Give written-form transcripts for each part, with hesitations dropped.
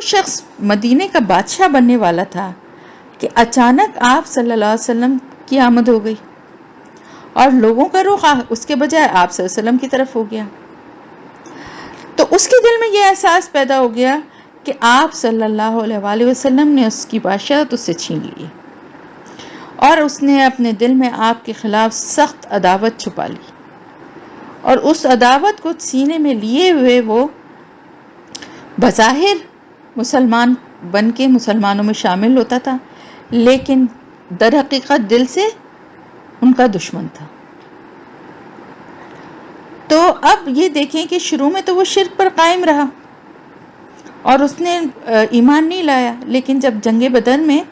شخص مدینے کا بادشاہ بننے والا تھا کہ اچانک آپ صلی اللہ علیہ وسلم کی آمد ہو گئی اور لوگوں کا رخ اس کے بجائے آپ صلی اللہ علیہ وسلم کی طرف ہو گیا. تو اس کے دل میں یہ احساس پیدا ہو گیا کہ آپ صلی اللہ علیہ وآلہ وسلم نے اس کی بادشاہت اس سے چھین لی اور اس نے اپنے دل میں آپ کے خلاف سخت عداوت چھپا لی اور اس عداوت کو سینے میں لیے ہوئے وہ بظاہر مسلمان بن کے مسلمانوں میں شامل ہوتا تھا لیکن در حقیقت دل سے ان کا دشمن تھا. تو اب یہ دیکھیں کہ شروع میں تو وہ شرک پر قائم رہا اور اس نے ایمان نہیں لایا، لیکن جب جنگ بدر میں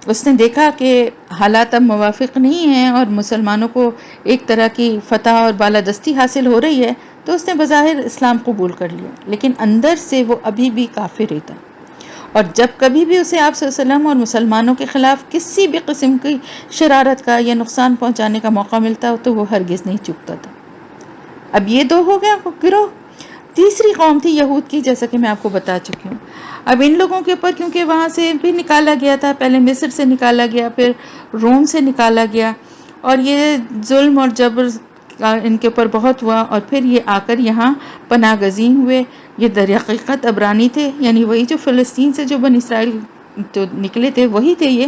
اس نے دیکھا کہ حالات اب موافق نہیں ہیں اور مسلمانوں کو ایک طرح کی فتح اور بالادستی حاصل ہو رہی ہے تو اس نے بظاہر اسلام قبول کر لیا، لیکن اندر سے وہ ابھی بھی کافر ہی تھا. اور جب کبھی بھی اسے آپ صلی اللہ علیہ وسلم اور مسلمانوں کے خلاف کسی بھی قسم کی شرارت کا یا نقصان پہنچانے کا موقع ملتا تو وہ ہرگز نہیں چکتا تھا. اب یہ دو ہو گیا گروہ. تیسری قوم تھی یہود کی، جیسا کہ میں آپ کو بتا چکی ہوں. اب ان لوگوں کے اوپر کیونکہ وہاں سے بھی نکالا گیا تھا، پہلے مصر سے نکالا گیا، پھر روم سے نکالا گیا اور یہ ظلم اور جبر ان کے اوپر بہت ہوا اور پھر یہ آ کر یہاں پناہ گزین ہوئے. یہ در حقیقت عبرانی تھے، یعنی وہی جو فلسطین سے جو بنی اسرائیل جو نکلے تھے وہی تھے یہ.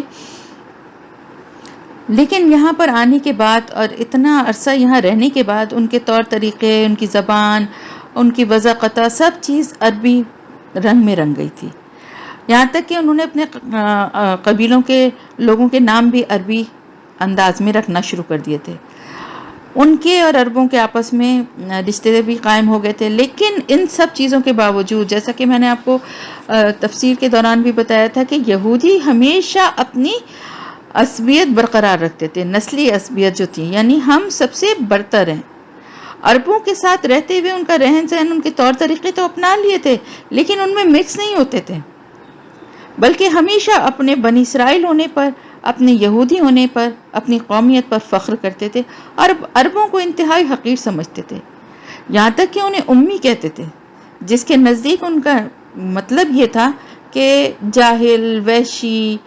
لیکن یہاں پر آنے کے بعد اور اتنا عرصہ یہاں رہنے کے بعد ان کے طور طریقے، ان کی زبان، ان کی وضاقتہ سب چیز عربی رنگ میں رنگ گئی تھی. یہاں تک کہ انہوں نے اپنے قبیلوں کے لوگوں کے نام بھی عربی انداز میں رکھنا شروع کر دیے تھے. ان کے اور عربوں کے آپس میں رشتے بھی قائم ہو گئے تھے. لیکن ان سب چیزوں کے باوجود، جیسا کہ میں نے آپ کو تفسیر کے دوران بھی بتایا تھا کہ یہودی ہمیشہ اپنی عصبیت برقرار رکھتے تھے، نسلی عصبیت جو تھی، یعنی ہم سب سے برتر ہیں. عربوں کے ساتھ رہتے ہوئے ان کا رہن سہن، ان کے طور طریقے تو اپنا لیے تھے لیکن ان میں مکس نہیں ہوتے تھے، بلکہ ہمیشہ اپنے بنی اسرائیل ہونے پر، اپنے یہودی ہونے پر، اپنی قومیت پر فخر کرتے تھے. عربوں کو انتہائی حقیر سمجھتے تھے، یہاں تک کہ انہیں امی کہتے تھے، جس کے نزدیک ان کا مطلب یہ تھا کہ جاہل، وحشی،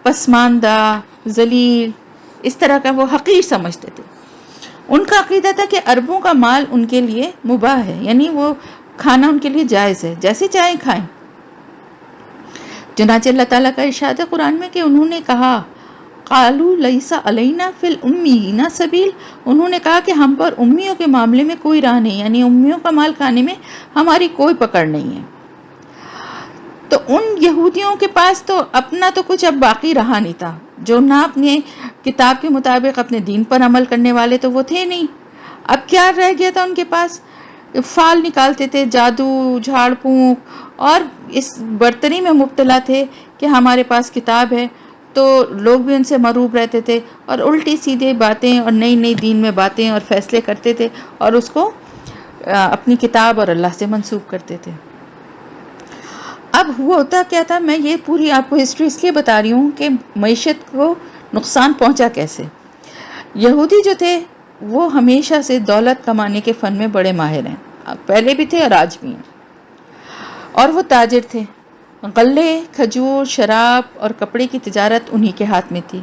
پسماندہ، ذلیل، اس طرح کا وہ حقیر سمجھتے تھے. ان کا عقیدہ تھا کہ عربوں کا مال ان کے لیے مباح ہے، یعنی وہ کھانا ان کے لیے جائز ہے، جیسے چاہیں کھائیں. چنانچہ اللہ تعالیٰ کا ارشاد ہے قرآن میں کہ انہوں نے کہا قالوا لیس علینا فی الامیین سبیل، انہوں نے کہا کہ ہم پر امیوں کے معاملے میں کوئی راہ نہیں، یعنی امیوں کا مال کھانے میں ہماری کوئی پکڑ نہیں ہے. تو ان یہودیوں کے پاس تو اپنا تو کچھ اب باقی رہا نہیں تھا، جو نہ اپنے کتاب کے مطابق اپنے دین پر عمل کرنے والے تو وہ تھے نہیں. اب کیا رہ گیا تھا ان کے پاس؟ فال نکالتے تھے، جادو، جھاڑ پھونک، اور اس برتری میں مبتلا تھے کہ ہمارے پاس کتاب ہے. تو لوگ بھی ان سے مروب رہتے تھے اور الٹی سیدھے باتیں اور نئی نئی دین میں باتیں اور فیصلے کرتے تھے اور اس کو اپنی کتاب اور اللہ سے منسوب کرتے تھے. اب وہ ہوتا کیا تھا، میں یہ پوری آپ کو ہسٹری اس لیے بتا رہی ہوں کہ معیشت کو نقصان پہنچا کیسے. یہودی جو تھے وہ ہمیشہ سے دولت کمانے کے فن میں بڑے ماہر ہیں، پہلے بھی تھے اور آج بھی ہیں، اور وہ تاجر تھے. غلے، کھجور، شراب اور کپڑے کی تجارت انہی کے ہاتھ میں تھی.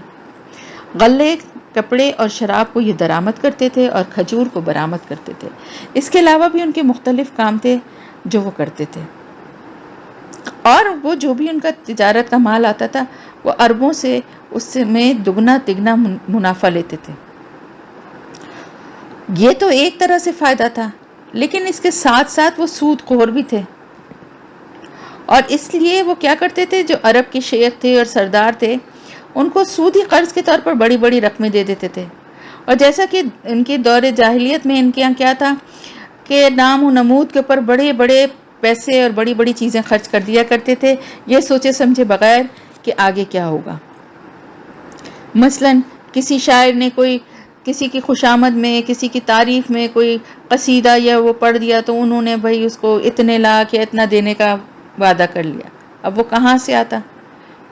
غلے، کپڑے اور شراب کو یہ درآمد کرتے تھے اور کھجور کو برآمد کرتے تھے. اس کے علاوہ بھی ان کے مختلف کام تھے جو وہ کرتے تھے، اور وہ جو بھی ان کا تجارت کا مال آتا تھا وہ عربوں سے اس میں دگنا تگنا منافع لیتے تھے. یہ تو ایک طرح سے فائدہ تھا، لیکن اس کے ساتھ ساتھ وہ سود خور بھی تھے، اور اس لیے وہ کیا کرتے تھے، جو عرب کے شیخ تھے اور سردار تھے ان کو سودی قرض کے طور پر بڑی بڑی رقمیں دے دیتے تھے. اور جیسا کہ ان کے دور جاہلیت میں ان کے یہاں کیا تھا کہ نام و نمود کے اوپر بڑے بڑے پیسے اور بڑی بڑی چیزیں خرچ کر دیا کرتے تھے، یہ سوچے سمجھے بغیر کہ آگے کیا ہوگا. مثلا کسی شاعر نے کوئی کسی کی خوشامد میں، کسی کی تعریف میں کوئی قصیدہ یا وہ پڑھ دیا تو انہوں نے بھائی اس کو اتنے لاکھ یا اتنا دینے کا وعدہ کر لیا. اب وہ کہاں سے آتا،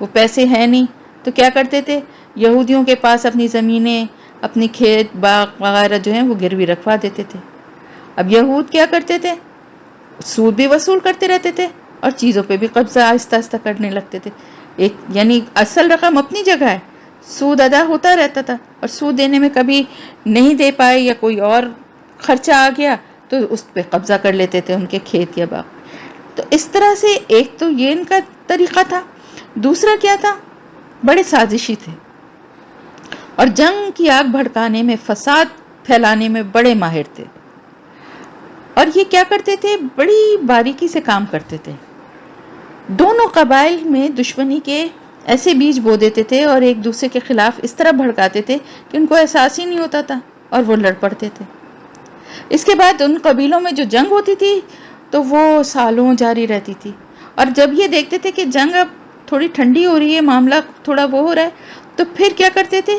وہ پیسے ہیں نہیں، تو کیا کرتے تھے، یہودیوں کے پاس اپنی زمینیں، اپنی کھیت باغ وغیرہ جو ہیں وہ گروی رکھوا دیتے تھے. اب یہود کیا کرتے تھے، سود بھی وصول کرتے رہتے تھے اور چیزوں پہ بھی قبضہ آہستہ آہستہ کرنے لگتے تھے. ایک یعنی اصل رقم اپنی جگہ ہے، سود ادا ہوتا رہتا تھا، اور سود دینے میں کبھی نہیں دے پائے یا کوئی اور خرچہ آ گیا تو اس پہ قبضہ کر لیتے تھے ان کے کھیت یا باغ. تو اس طرح سے ایک تو یہ ان کا طریقہ تھا. دوسرا کیا تھا؟ بڑے سازشی تھے اور جنگ کی آگ بھڑکانے میں، فساد پھیلانے میں بڑے ماہر تھے. اور یہ کیا کرتے تھے؟ بڑی باریکی سے کام کرتے تھے. دونوں قبائل میں دشمنی کے ایسے بیج بو دیتے تھے اور ایک دوسرے کے خلاف اس طرح بھڑکاتے تھے کہ ان کو احساس ہی نہیں ہوتا تھا اور وہ لڑ پڑتے تھے. اس کے بعد ان قبیلوں میں جو جنگ ہوتی تھی تو وہ سالوں جاری رہتی تھی. اور جب یہ دیکھتے تھے کہ جنگ اب تھوڑی ٹھنڈی ہو رہی ہے، معاملہ تھوڑا وہ ہو رہا ہے، تو پھر کیا کرتے تھے؟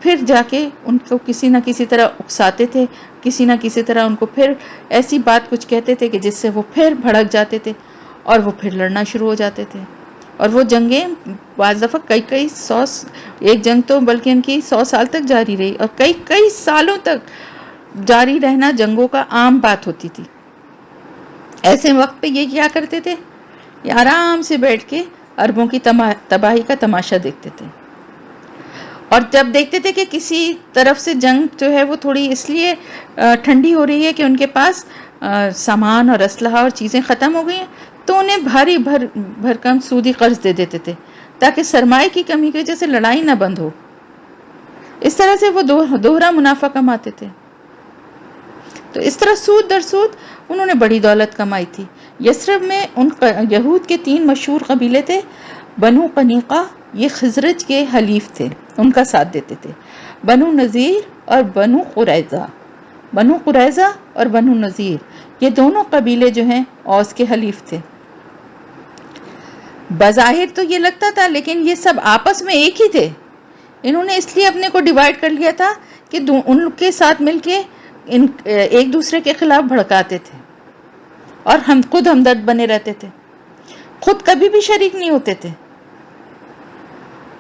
پھر جا کے ان کو کسی نہ کسی طرح اکساتے تھے، کسی نہ کسی طرح ان کو پھر ایسی بات کچھ کہتے تھے کہ جس سے وہ پھر بھڑک جاتے تھے اور وہ پھر لڑنا شروع ہو جاتے تھے. اور وہ جنگیں بعض دفعہ کئی سو، ایک جنگ تو بلکہ ان کی 100 سال تک جاری رہی اور کئی سالوں تک جاری رہنا جنگوں کا عام بات ہوتی تھی. ایسے وقت پہ یہ کیا کرتے تھے؟ یہ آرام سے بیٹھ کے عربوں کی تباہی کا تماشا دیکھتے تھے. اور جب دیکھتے تھے کہ کسی طرف سے جنگ جو ہے وہ تھوڑی اس لیے ٹھنڈی ہو رہی ہے کہ ان کے پاس سامان اور اسلحہ اور چیزیں ختم ہو گئی ہیں، تو انہیں بھاری بھرکم سودی قرض دے دیتے تھے تاکہ سرمایہ کی کمی کی وجہ سے لڑائی نہ بند ہو. اس طرح سے وہ دوہرا منافع کماتے تھے. تو اس طرح سود در سود انہوں نے بڑی دولت کمائی تھی. یثرب میں ان یہود کے 3 مشہور قبیلے تھے. بنو قنیقہ، یہ خزرج کے حلیف تھے، ان کا ساتھ دیتے تھے. بنو نذیر اور بنو قریظہ، بنو قریظہ اور بنو نذیر، یہ دونوں قبیلے جو ہیں اوس کے حلیف تھے. بظاہر تو یہ لگتا تھا لیکن یہ سب آپس میں ایک ہی تھے. انہوں نے اس لیے اپنے کو ڈیوائیڈ کر لیا تھا کہ ان کے ساتھ مل کے ایک دوسرے کے خلاف بھڑکاتے تھے اور خود ہمدرد بنے رہتے تھے، خود کبھی بھی شریک نہیں ہوتے تھے.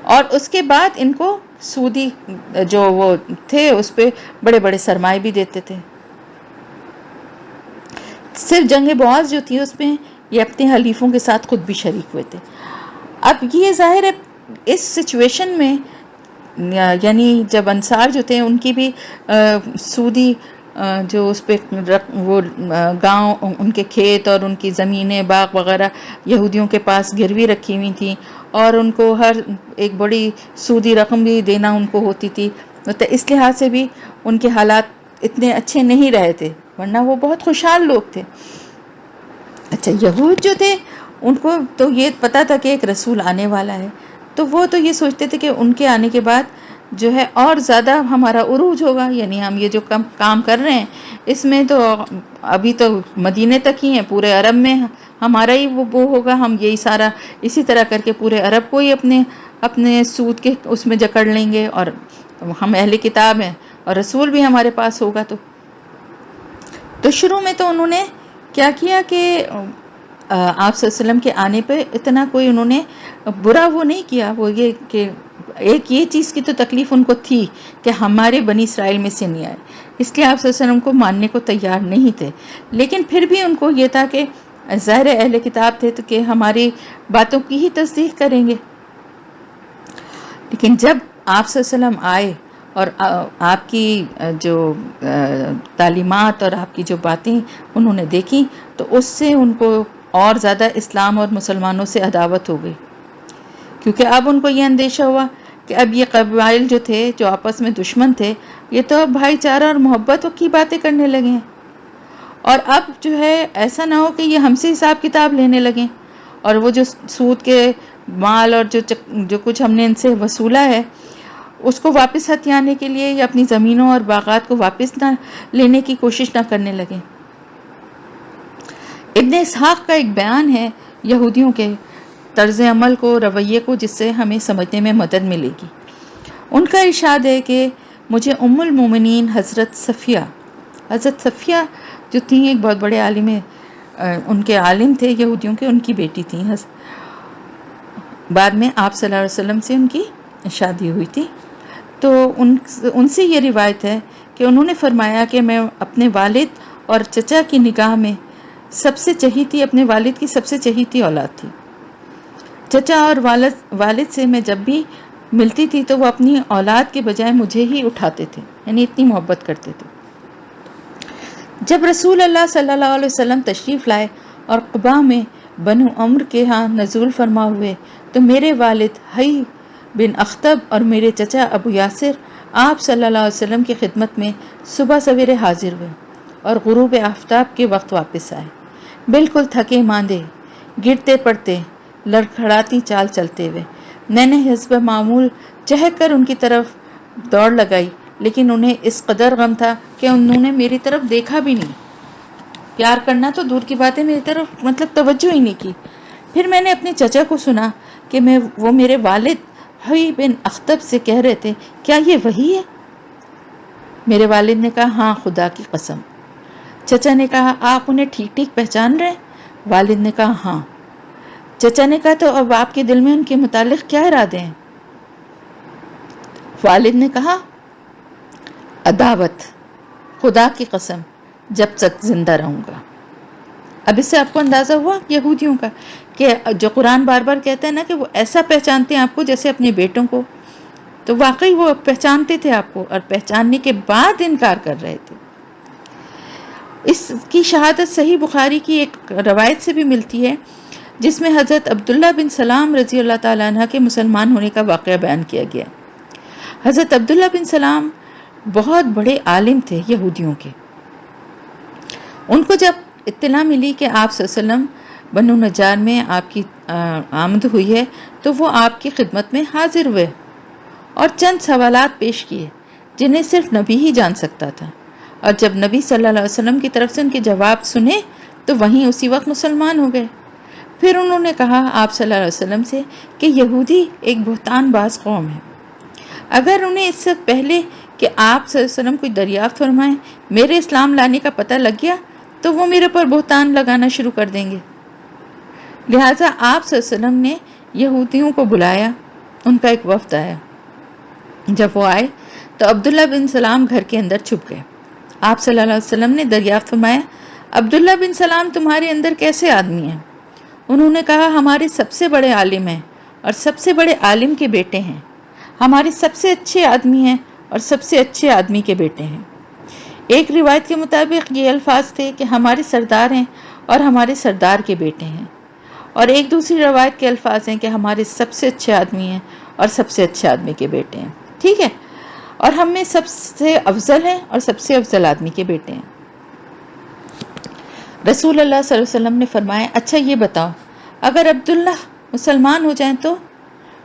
اور اس کے بعد ان کو سودی جو وہ تھے اس پہ بڑے بڑے سرمائے بھی دیتے تھے. صرف جنگ بعوض جو تھی اس میں یہ اپنے حلیفوں کے ساتھ خود بھی شریک ہوئے تھے. اب یہ ظاہر ہے اس سچویشن میں یعنی جب انصار جو تھے ان کی بھی سودی جو اس پہ وہ گاؤں، ان کے کھیت اور ان کی زمینیں، باغ وغیرہ یہودیوں کے پاس گروی رکھی ہوئی تھیں اور ان کو ہر ایک بڑی سودی رقم بھی دینا ان کو ہوتی تھی. تو اس لحاظ سے بھی ان کے حالات اتنے اچھے نہیں رہے تھے، ورنہ وہ بہت خوشحال لوگ تھے. اچھا، یہود جو تھے ان کو تو یہ پتا تھا کہ ایک رسول آنے والا ہے، تو وہ تو یہ سوچتے تھے کہ ان کے آنے کے بعد جو ہے اور زیادہ ہمارا عروج ہوگا، یعنی ہم یہ جو کام کر رہے ہیں اس میں تو ابھی تو مدینے تک ہی ہیں، پورے عرب میں ہمارا ہی وہ ہوگا، ہم یہی سارا اسی طرح کر کے پورے عرب کو ہی اپنے سود کے اس میں جکڑ لیں گے، اور ہم اہل کتاب ہیں اور رسول بھی ہمارے پاس ہوگا. تو شروع میں تو انہوں نے کیا کیا کہ آپ صلی اللہ علیہ وسلم کے آنے پہ اتنا کوئی انہوں نے برا وہ نہیں کیا. وہ یہ کہ ایک یہ چیز کی تو تکلیف ان کو تھی کہ ہمارے بنی اسرائیل میں سے نہیں آئے، اس لیے آپ صلی اللہ علیہ وسلم کو ماننے کو تیار نہیں تھے. لیکن پھر بھی ان کو یہ تھا کہ ظاہر اہل کتاب تھے تو کہ ہماری باتوں کی ہی تصدیق کریں گے. لیکن جب آپ صلی اللہ علیہ وسلم آئے اور آپ کی جو تعلیمات اور آپ کی جو باتیں انہوں نے دیکھی تو اس سے ان کو اور زیادہ اسلام اور مسلمانوں سے عداوت ہو گئی، کیونکہ اب ان کو یہ اندیشہ ہوا کہ اب یہ قبائل جو تھے جو آپس میں دشمن تھے یہ تو اب بھائی چارہ اور محبت کی باتیں کرنے لگے ہیں، اور اب جو ہے ایسا نہ ہو کہ یہ ہم سے حساب کتاب لینے لگیں اور وہ جو سود کے مال اور جو کچھ ہم نے ان سے وصولا ہے اس کو واپس ہتھیانے کے لیے یا اپنی زمینوں اور باغات کو واپس نہ لینے کی کوشش نہ کرنے لگیں. ابن اسحاق کا ایک بیان ہے یہودیوں کے طرز عمل کو، رویے کو، جس سے ہمیں سمجھنے میں مدد ملے گی. ان کا ارشاد ہے کہ مجھے ام المومنین حضرت صفیہ جو تھیں ایک بہت بڑے عالم، ان کے عالم تھے یہودیوں کے، ان کی بیٹی تھیں. بعد میں آپ صلی اللہ علیہ وسلم سے ان کی شادی ہوئی تھی. تو ان سے یہ روایت ہے کہ انہوں نے فرمایا کہ میں اپنے والد اور چچا کی نگاہ میں سب سے چہیتی، اپنے والد کی سب سے چہیتی اولاد تھی۔ چچا اور والد سے میں جب بھی ملتی تھی تو وہ اپنی اولاد کے بجائے مجھے ہی اٹھاتے تھے، یعنی اتنی محبت کرتے تھے۔ جب رسول اللہ صلی اللہ علیہ وسلم تشریف لائے اور قباء میں بنو عمر کے ہاں نزول فرما ہوئے تو میرے والد حی بن اخطب اور میرے چچا ابو یاسر آپ صلی اللہ علیہ وسلم کی خدمت میں صبح سویرے حاضر ہوئے اور غروب آفتاب کے وقت واپس آئے، بالکل تھکے ماندے، گرتے پڑتے، لڑکھڑاتی چال چلتے ہوئے۔ میں نے حسب معمول چہک کر ان کی طرف دوڑ لگائی، لیکن انہیں اس قدر غم تھا کہ انہوں نے میری طرف دیکھا بھی نہیں، پیار کرنا تو دور کی بات ہے، میری طرف توجہ ہی نہیں کی۔ پھر میں نے اپنے چچا کو سنا کہ وہ میرے والد حی بن اخطب سے کہہ رہے تھے، کیا یہ وہی ہے؟ میرے والد نے کہا، ہاں خدا کی قسم۔ چچا نے کہا، آپ انہیں ٹھیک ٹھیک پہچان رہے ہیں؟ والد نے کہا، ہاں۔ چچا نے کہا، تو اب آپ کے دل میں ان کے متعلق کیا ارادے ہیں؟ والد نے کہا، عداوت، خدا کی قسم، جب تک زندہ رہوں گا۔ اب اس سے آپ کو اندازہ ہوا یہودیوں کا کہ جو قرآن بار بار کہتا ہے نا کہ وہ ایسا پہچانتے ہیں آپ کو جیسے اپنے بیٹوں کو، تو واقعی وہ پہچانتے تھے آپ کو، اور پہچاننے کے بعد انکار کر رہے تھے۔ اس کی شہادت صحیح بخاری کی ایک روایت سے بھی ملتی ہے جس میں حضرت عبداللہ بن سلام رضی اللہ تعالیٰ عنہ کے مسلمان ہونے کا واقعہ بیان کیا گیا۔ حضرت عبداللہ بن سلام بہت بڑے عالم تھے یہودیوں کے۔ ان کو جب اطلاع ملی کہ آپ صلی اللہ علیہ وسلم بنو نجار میں آپ کی آمد ہوئی ہے تو وہ آپ کی خدمت میں حاضر ہوئے اور چند سوالات پیش کیے جنہیں صرف نبی ہی جان سکتا تھا، اور جب نبی صلی اللہ علیہ وسلم کی طرف سے ان کے جواب سنے تو وہیں اسی وقت مسلمان ہو گئے۔ پھر انہوں نے کہا آپ صلی اللہ علیہ وسلم سے کہ یہودی ایک بہتان باز قوم ہے، اگر انہیں اس سے پہلے کہ آپ صلی اللہ علیہ وسلم کوئی دریافت فرمائیں میرے اسلام لانے کا پتہ لگ گیا تو وہ میرے پر بہتان لگانا شروع کر دیں گے۔ لہٰذا آپ صلی اللہ علیہ وسلم نے یہودیوں کو بلایا، ان کا ایک وفد آیا۔ جب وہ آئے تو عبداللہ بن سلام گھر کے اندر چھپ گئے۔ آپ صلی اللہ علیہ وسلم نے دریافت فرمایا، عبداللہ بن سلام تمہارے اندر کیسے آدمی ہیں؟ انہوں نے کہا، ہمارے سب سے بڑے عالم ہیں اور سب سے بڑے عالم کے بیٹے ہیں، ہمارے سب سے اچھے آدمی ہیں اور سب سے اچھے آدمی کے بیٹے ہیں۔ ایک روایت کے مطابق یہ الفاظ تھے کہ ہمارے سردار ہیں اور ہمارے سردار کے بیٹے ہیں، اور ایک دوسری روایت کے الفاظ ہیں کہ ہمارے سب سے اچھے آدمی ہیں اور سب سے اچھے آدمی کے بیٹے ہیں، ٹھیک ہے، اور ہم میں سب سے افضل ہیں اور سب سے افضل آدمی کے بیٹے ہیں۔ رسول اللہ صلی اللہ علیہ وسلم نے فرمایا، اچھا یہ بتاؤ اگر عبداللہ مسلمان ہو جائیں تو؟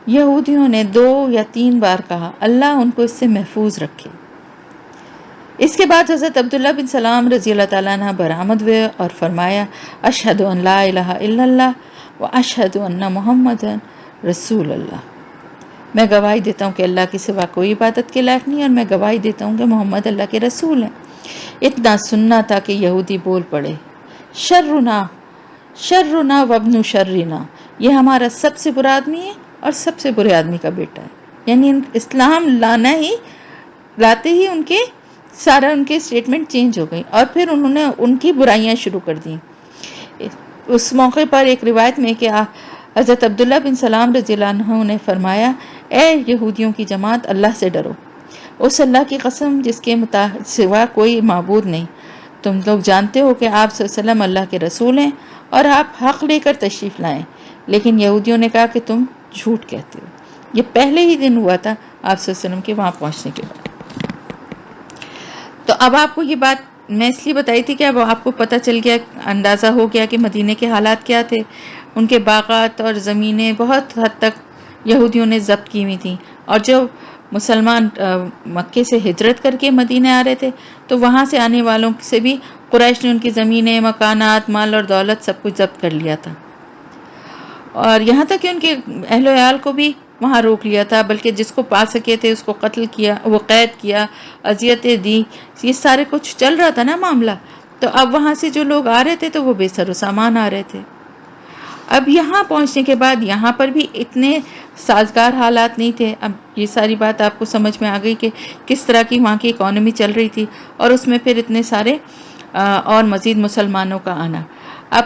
یہودیوں نے 2 یا 3 بار کہا، اللہ ان کو اس سے محفوظ رکھے۔ اس کے بعد حضرت عبداللہ بن سلام رضی اللہ تعالیٰ عنہ برآمد ہوئے اور فرمایا، اشہد ان لا الہ الا اللہ و اشہد ان محمد رسول اللہ، میں گواہی دیتا ہوں کہ اللہ کے سوا کوئی عبادت کے لائق نہیں، اور میں گواہی دیتا ہوں کہ محمد اللہ کے رسول ہیں۔ اتنا سننا تھا کہ یہودی بول پڑے، شرنا شرنا وابن شرنا، یہ ہمارا سب سے برا آدمی ہے اور سب سے برے آدمی کا بیٹا ہے۔ یعنی اسلام لاتے ہی ان کے سٹیٹمنٹ چینج ہو گئی، اور پھر انہوں نے ان کی برائیاں شروع کر دیں۔ اس موقع پر ایک روایت میں کہ حضرت عبداللہ بن سلام رضی اللہ عنہ نے فرمایا، اے یہودیوں کی جماعت، اللہ سے ڈرو، اس اللہ کی قسم جس کے سوا کوئی معبود نہیں، تم لوگ جانتے ہو کہ آپ صلی اللہ علیہ وسلم اللہ کے رسول ہیں اور آپ حق لے کر تشریف لائیں، لیکن یہودیوں نے کہا کہ تم جھوٹ کہتے ہو۔ یہ پہلے ہی دن ہوا تھا آپ صلی اللہ علیہ وسلم کے وہاں پہنچنے کے بعد۔ تو اب آپ کو یہ بات میں اس لیے بتائی تھی کہ اب آپ کو پتہ چل گیا، اندازہ ہو گیا کہ مدینے کے حالات کیا تھے۔ ان کے باغات اور زمینیں بہت حد تک یہودیوں نے ضبط کی ہوئی تھیں، اور جو مسلمان مکے سے ہجرت کر کے مدینے آ رہے تھے تو وہاں سے آنے والوں سے بھی قریش نے ان کی زمینیں، مکانات، مال اور دولت سب کچھ ضبط کر لیا تھا، اور یہاں تک کہ ان کے اہل و عیال کو بھی وہاں روک لیا تھا، بلکہ جس کو پا سکے تھے اس کو قتل کیا، وہ قید کیا، اذیتیں دی، یہ سارے کچھ چل رہا تھا نا معاملہ۔ تو اب وہاں سے جو لوگ آ رہے تھے تو وہ بے سر و سامان آ رہے تھے۔ اب یہاں پہنچنے کے بعد یہاں پر بھی اتنے سازگار حالات نہیں تھے۔ اب یہ ساری بات آپ کو سمجھ میں آ گئی کہ کس طرح کی وہاں کی اکانومی چل رہی تھی، اور اس میں پھر اتنے سارے اور مزید مسلمانوں کا آنا۔ اب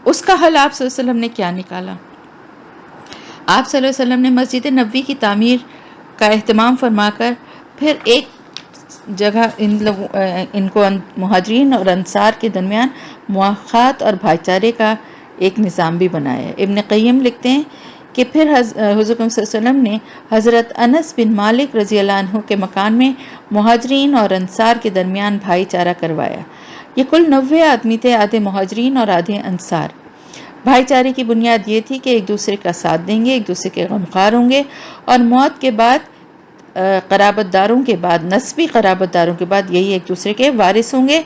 اس کا حل آپ صلی اللہ علیہ وسلم نے کیا نکالا؟ آپ صلی اللہ علیہ وسلم نے مسجد نبوی کی تعمیر کا اہتمام فرما کر پھر ایک جگہ ان کو مہاجرین اور انصار کے درمیان مواخات اور بھائی چارے کا ایک نظام بھی بنایا ہے۔ ابن قیم لکھتے ہیں کہ پھر حضور صلی اللہ علیہ وسلم نے حضرت انس بن مالک رضی اللہ عنہ کے مکان میں مہاجرین اور انصار کے درمیان بھائی چارہ کروایا۔ یہ کل 90 آدمی تھے، آدھے مہاجرین اور آدھے انصار۔ بھائی چارے کی بنیاد یہ تھی کہ ایک دوسرے کا ساتھ دیں گے، ایک دوسرے کے غمخوار ہوں گے، اور موت کے بعد قرابت داروں کے بعد، نسبی قرابت داروں کے بعد یہی ایک دوسرے کے وارث ہوں گے۔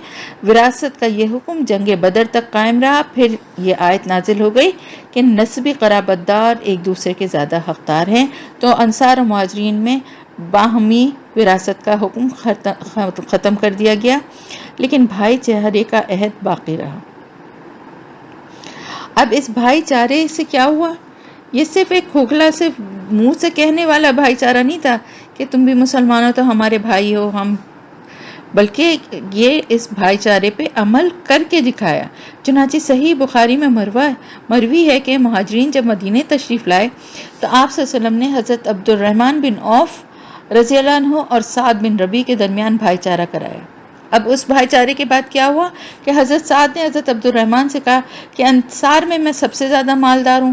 وراثت کا یہ حکم جنگ بدر تک قائم رہا۔ پھر یہ آیت نازل ہو گئی کہ نسبی قرابت دار ایک دوسرے کے زیادہ حقدار ہیں، تو انصار و مہاجرین میں باہمی وراثت کا حکم ختم کر دیا گیا، لیکن بھائی چارے کا عہد باقی رہا۔ اب اس بھائی چارے سے کیا ہوا؟ یہ صرف ایک کھوکھلا، صرف منہ سے کہنے والا بھائی چارہ نہیں تھا کہ تم بھی مسلمان ہو تو ہمارے بھائی ہو ہم، بلکہ یہ اس بھائی چارے پہ عمل کر کے دکھایا۔ چنانچہ صحیح بخاری میں مروی ہے کہ مہاجرین جب مدینے تشریف لائے تو آپ صلی اللہ علیہ وسلم نے حضرت عبد الرحمن بن عوف رضی اللہ عنہ اور سعد بن ربیع کے درمیان بھائی چارہ کرایا۔ اب اس بھائی چارے کے بعد کیا ہوا کہ حضرت سعد نے حضرت عبد الرحمن سے کہا کہ انصار میں سب سے زیادہ مالدار ہوں،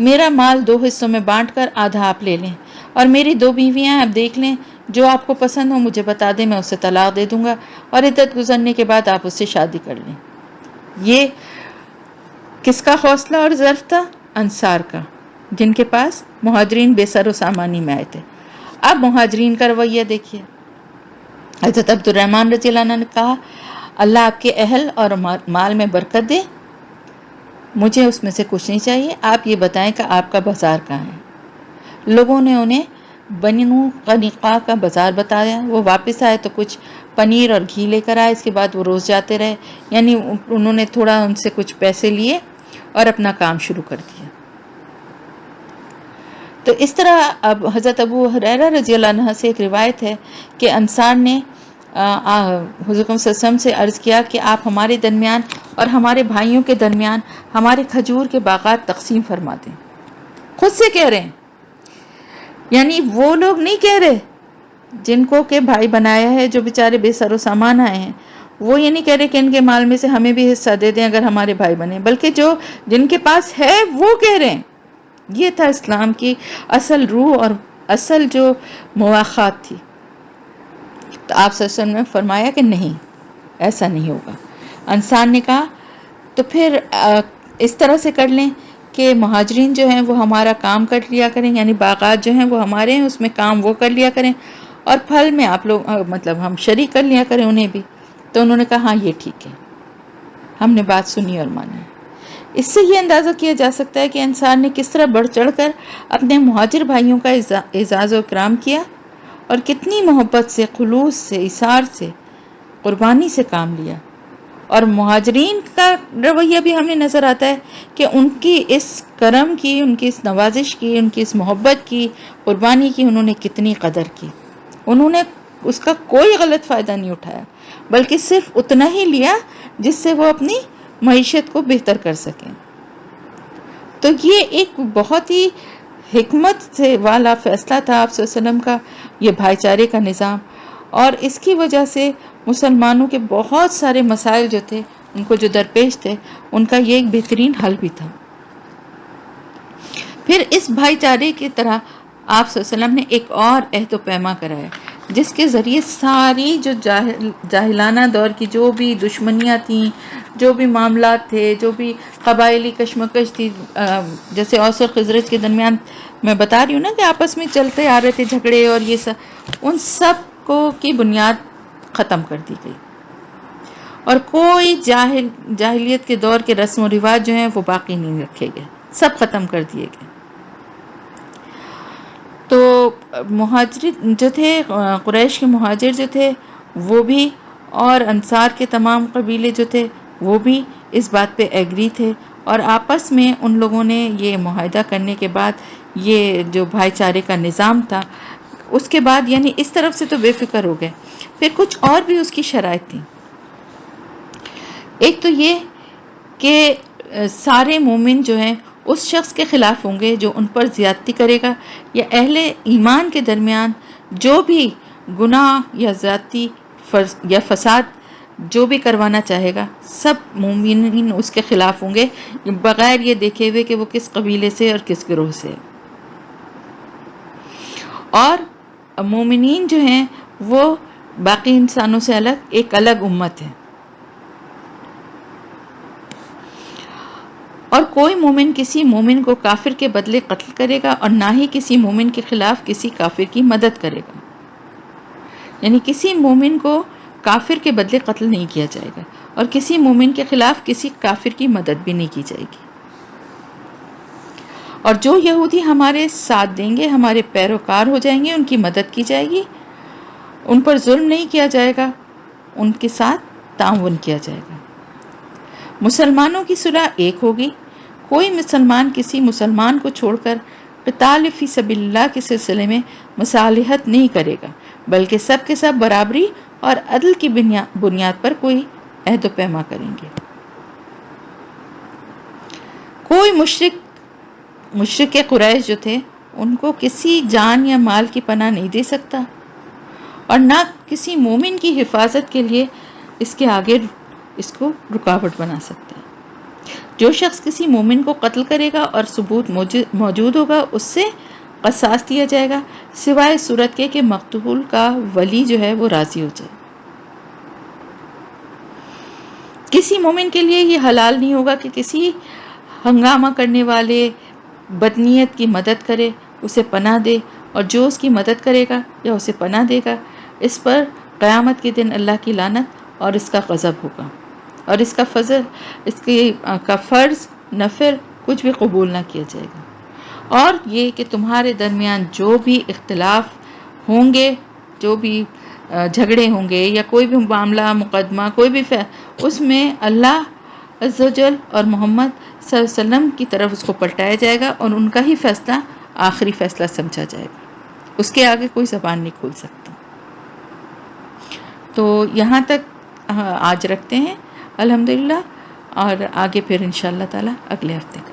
میرا مال 2 حصوں میں بانٹ کر آدھا آپ لے لیں، اور میری 2 بیویاں آپ دیکھ لیں، جو آپ کو پسند ہو مجھے بتا دیں، میں اسے طلاق دے دوں گا، اور عدت گزرنے کے بعد آپ اس سے شادی کر لیں۔ یہ کس کا حوصلہ اور ظرف تھا؟ انصار کا، جن کے پاس مہاجرین بے سر و سامانی میں آئے تھے۔ اب مہاجرین کا رویہ دیکھیے۔ حضرت عبد الرحمن رضی اللہ عنہ نے کہا، اللہ آپ کے اہل اور مال میں برکت دے، مجھے اس میں سے کچھ نہیں چاہیے، آپ یہ بتائیں کہ آپ کا بازار کہاں ہے۔ لوگوں نے انہیں بنو قینقاع کا بازار بتایا، وہ واپس آئے تو کچھ پنیر اور گھی لے کر آئے، اس کے بعد وہ روز جاتے رہے، یعنی انہوں نے تھوڑا ان سے کچھ پیسے لیے اور اپنا کام شروع کر دیا۔ تو اس طرح اب حضرت ابو ہریرہ رضی اللہ عنہ سے ایک روایت ہے کہ انصار نے حضور صلی اللہ علیہ وسلم سے عرض کیا کہ آپ ہمارے درمیان اور ہمارے بھائیوں کے درمیان ہمارے کھجور کے باغات تقسیم فرما دیں۔ خود سے کہہ رہے ہیں، یعنی وہ لوگ نہیں کہہ رہے جن کو کہ بھائی بنایا ہے، جو بیچارے بے سر و سامان آئے ہیں، وہ یہ نہیں کہہ رہے کہ ان کے مال میں سے ہمیں بھی حصہ دے دیں اگر ہمارے بھائی بنے، بلکہ جو جن کے پاس ہے وہ کہہ رہے ہیں۔ یہ تھا اسلام کی اصل روح اور اصل جو مواخات تھی۔ تو آپ صلی اللہ علیہ وسلم نے فرمایا کہ نہیں، ایسا نہیں ہوگا۔ انصار نے کہا تو پھر اس طرح سے کر لیں کہ مہاجرین جو ہیں وہ ہمارا کام کر لیا کریں، یعنی باغات جو ہیں وہ ہمارے ہیں، اس میں کام وہ کر لیا کریں، اور پھل میں آپ لوگ ہم شریک کر لیا کریں انہیں بھی۔ تو انہوں نے کہا ہاں یہ ٹھیک ہے، ہم نے بات سنی اور مانی۔ اس سے یہ اندازہ کیا جا سکتا ہے کہ انصار نے کس طرح بڑھ چڑھ کر اپنے مہاجر بھائیوں کا اعزاز و اکرام کیا، اور کتنی محبت سے، خلوص سے، ایثار سے، قربانی سے کام لیا۔ اور مہاجرین کا رویہ بھی ہمیں نظر آتا ہے کہ ان کی اس کرم کی، ان کی اس نوازش کی، ان کی اس محبت کی، قربانی کی انہوں نے کتنی قدر کی۔ انہوں نے اس کا کوئی غلط فائدہ نہیں اٹھایا، بلکہ صرف اتنا ہی لیا جس سے وہ اپنی معیشت کو بہتر کر سکیں۔ تو یہ ایک بہت ہی حکمت سے والا فیصلہ تھا آپ صلی اللہ علیہ وسلم کا، یہ بھائی چارے کا نظام، اور اس کی وجہ سے مسلمانوں کے بہت سارے مسائل جو تھے، ان کو جو درپیش تھے، ان کا یہ ایک بہترین حل بھی تھا۔ پھر اس بھائی چارے کی طرح آپ صلی اللہ علیہ وسلم نے ایک اور عہد و پیما کرایا، جس کے ذریعے ساری جو جاہلانہ دور کی جو بھی دشمنیاں تھیں، جو بھی معاملات تھے، جو بھی قبائلی کشمکش تھی، جیسے اوس اور خزرج کے درمیان میں بتا رہی ہوں نا کہ آپس میں چلتے آ رہے تھے جھگڑے اور یہ سب، ان سب کو کی بنیاد ختم کر دی گئی، اور کوئی جاہلیت کے دور کے رسم و رواج جو ہیں وہ باقی نہیں رکھے گئے، سب ختم کر دیے گئے۔ تو مہاجر جو تھے، قریش کے مہاجر جو تھے وہ بھی، اور انصار کے تمام قبیلے جو تھے وہ بھی اس بات پہ ایگری تھے، اور آپس میں ان لوگوں نے یہ معاہدہ کرنے کے بعد یہ جو بھائی چارے کا نظام تھا، اس کے بعد یعنی اس طرف سے تو بے فکر ہو گئے۔ پھر کچھ اور بھی اس کی شرائط تھیں۔ ایک تو یہ کہ سارے مومن جو ہیں اس شخص کے خلاف ہوں گے جو ان پر زیادتی کرے گا، یا اہل ایمان کے درمیان جو بھی گناہ یا زیادتی یا فساد جو بھی کروانا چاہے گا، سب مومنین اس کے خلاف ہوں گے، بغیر یہ دیکھے ہوئے کہ وہ کس قبیلے سے اور کس گروہ سے ہے۔ اور مومنین جو ہیں وہ باقی انسانوں سے ایک الگ امت ہے، اور کوئی مومن کسی مومن کو کافر کے بدلے قتل کرے گا، اور نہ ہی کسی مومن کے خلاف کسی کافر کی مدد کرے گا۔ یعنی کسی مومن کو کافر کے بدلے قتل نہیں کیا جائے گا، اور کسی مومن کے خلاف کسی کافر کی مدد بھی نہیں کی جائے گی۔ اور جو یہودی ہمارے ساتھ دیں گے، ہمارے پیروکار ہو جائیں گے، ان کی مدد کی جائے گی، ان پر ظلم نہیں کیا جائے گا، ان کے ساتھ تعاون کیا جائے گا۔ مسلمانوں کی صلح ایک ہوگی، کوئی مسلمان کسی مسلمان کو چھوڑ کر قتال فی سبیل اللہ کے سلسلے میں مصالحت نہیں کرے گا، بلکہ سب کے سب برابری اور عدل کی بنیاد پر کوئی عہد و پیما کریں گے۔ کوئی مشرک قریش جو تھے ان کو کسی جان یا مال کی پناہ نہیں دے سکتا، اور نہ کسی مومن کی حفاظت کے لیے اس کے آگے اس کو رکاوٹ بنا سکتا ہے۔ جو شخص کسی مومن کو قتل کرے گا اور ثبوت موجود ہوگا، اس سے قصاص دیا جائے گا، سوائے صورت کے کہ مقتول کا ولی جو ہے وہ راضی ہو جائے۔ کسی مومن کے لیے یہ حلال نہیں ہوگا کہ کسی ہنگامہ کرنے والے بدنیت کی مدد کرے، اسے پناہ دے، اور جو اس کی مدد کرے گا یا اسے پناہ دے گا، اس پر قیامت کے دن اللہ کی لعنت اور اس کا غضب ہوگا، اور اس کا فرض نفل کچھ بھی قبول نہ کیا جائے گا۔ اور یہ کہ تمہارے درمیان جو بھی اختلاف ہوں گے، جو بھی جھگڑے ہوں گے، یا کوئی بھی معاملہ مقدمہ کوئی بھی اس میں اللہ عز و جل اور محمد صلی اللہ علیہ وسلم کی طرف اس کو پلٹایا جائے گا، اور ان کا ہی فیصلہ آخری فیصلہ سمجھا جائے گا، اس کے آگے کوئی زبان نہیں کھول سکتا۔ تو یہاں تک آج رکھتے ہیں الحمدللہ، اور آگے پھر انشاءاللہ تعالی اگلے ہفتے کا